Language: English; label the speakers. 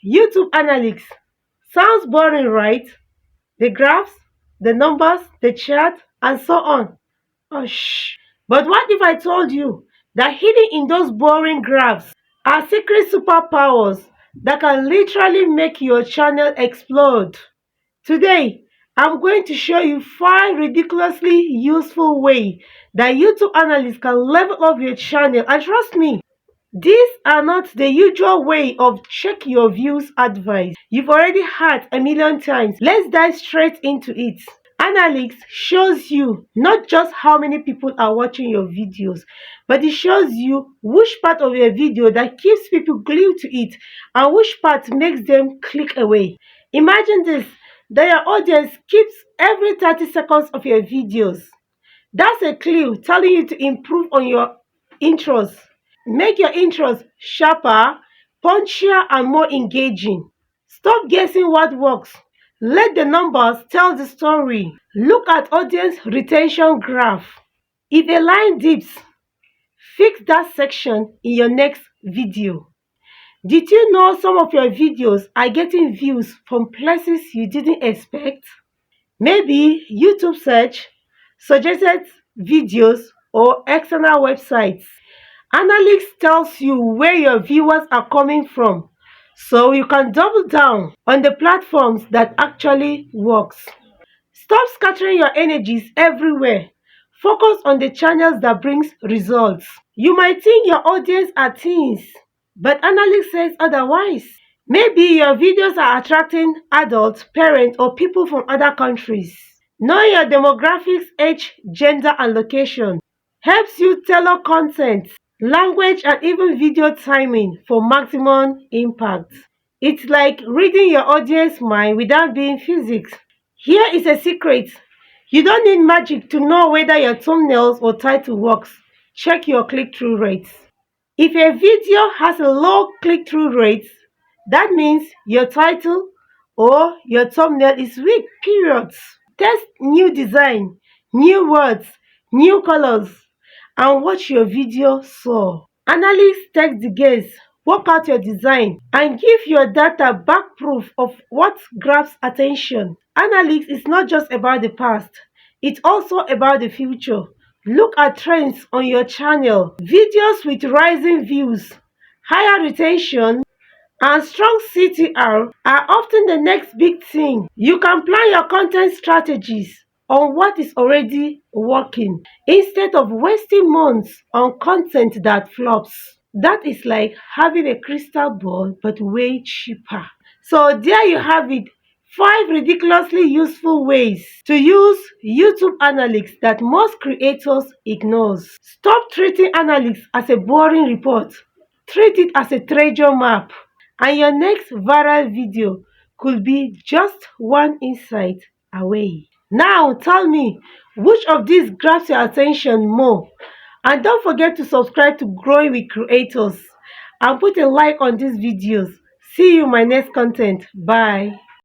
Speaker 1: YouTube analytics. Sounds boring, right? The graphs, the numbers, the chart, and so on. Oh, shh. But what if I told you that hidden in those boring graphs are secret superpowers that can literally make your channel explode? Today, I'm going to show you 5 ridiculously useful ways that YouTube analysts can level up your channel. And trust me, these are not the usual way of check your views advice you've already heard a million times. Let's dive straight into it. Analytics shows you not just how many people are watching your videos, but it shows you which part of your video that keeps people glued to it and which part makes them click away. Imagine this, that your audience skips every 30 seconds of your videos. That's a clue telling you to improve on your intros. Make your intros sharper, punchier, and more engaging. Stop guessing what works. Let the numbers tell the story. Look at audience retention graph. If a line dips, fix that section in your next video. Did you know some of your videos are getting views from places you didn't expect? Maybe YouTube search, suggested videos, or external websites. Analytics tells you where your viewers are coming from, so you can double down on the platforms that actually works. Stop scattering your energies everywhere. Focus on the channels that brings results. You might think your audience are teens, but analytics says otherwise. Maybe your videos are attracting adults, parents, or people from other countries. Knowing your demographics, age, gender, and location helps you tailor content, language, and even video timing for maximum impact. It's like reading your audience mind without being physics. Here is a secret. You don't need magic to know whether your thumbnails or title works. Check your click-through rates. If a video has a low click-through rate, that means your title or your thumbnail is weak, period. Test new design, new words, new colors, and watch your video soar. Analysts take the guess, work out your design, and give your data back proof of what grabs attention. Analytics is not just about the past, it's also about the future. Look at trends on your channel. Videos with rising views, higher retention, and strong CTR are often the next big thing. You can plan your content strategies on what is already working instead of wasting months on content that flops. That is like having a crystal ball but way cheaper. So there you have it. 5 ridiculously useful ways to use YouTube analytics that most creators ignore. Stop treating analytics as a boring report. Treat it as a treasure map. And your next viral video could be just one insight away. Now tell me, which of these grabs your attention more? And don't forget to subscribe to Growing with Creators and put a like on these videos. See you in my next content. Bye.